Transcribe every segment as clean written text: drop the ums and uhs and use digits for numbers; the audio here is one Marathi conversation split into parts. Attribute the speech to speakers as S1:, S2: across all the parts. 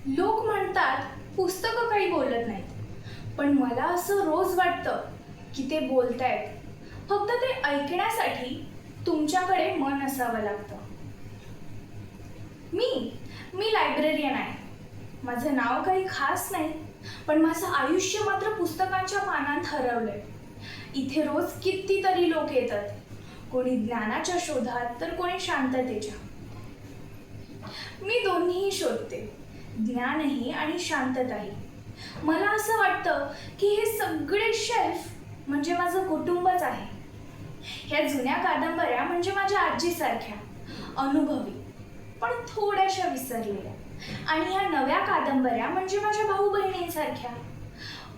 S1: लोक म्हणतात पुस्तकं काही बोलत नाहीत, पण मला असं रोज वाटतं की ते बोलतायत. फक्त ते ऐकण्यासाठी तुमच्याकडे मन असावं लागतं. मी मी लायब्ररियन आहे. माझं नाव काही खास नाही, पण माझं आयुष्य मात्र पुस्तकांच्या पानात हरवलंय. इथे रोज कितीतरी लोक येतात, कोणी ज्ञानाच्या शोधात तर कोणी शांततेच्या. मी दोन्हीही शोधते, ज्ञानही आणि शांतताही. मला असं वाटतं की हे सगळे शेल्फ म्हणजे माझं कुटुंबच आहे. ह्या जुन्या कादंबऱ्या म्हणजे माझ्या आजीसारख्या, अनुभवी पण थोड्याशा विसरलेल्या. आणि ह्या नव्या कादंबऱ्या म्हणजे माझ्या भाऊ बहिणींसारख्या,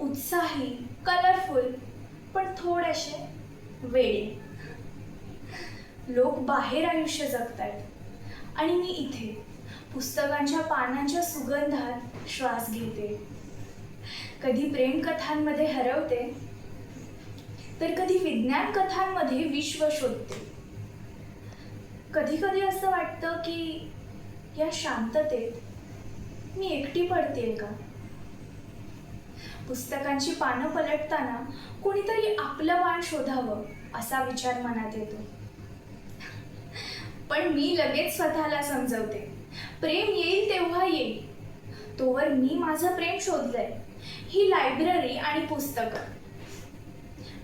S1: उत्साही, कलरफुल पण थोडेसे वेडे. लोक बाहेर आयुष्य जगतायत आणि मी इथे पुस्तकांच्या पानांच्या सुगंधात श्वास घेते. कधी प्रेमकथांमध्ये हरवते, तर कधी विज्ञान कथांमध्ये विश्व शोधते. कधी कधी असं वाटतं की या शांततेत मी एकटी पडतेय का? पुस्तकांची पानं पलटताना कोणीतरी आपलं वाण शोधावं असा विचार मनात येतो. पण मी लगेच स्वतःला समजवते, प्रेम येईल तेव्हा येईल. तोवर मी माझं प्रेम शोधलंय, ही लायब्ररी आणि पुस्तकं.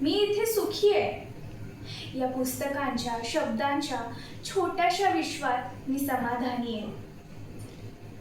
S1: मी इथे सुखी आहे. या पुस्तकांच्या शब्दांच्या छोट्याशा विश्वात मी समाधानी आहे.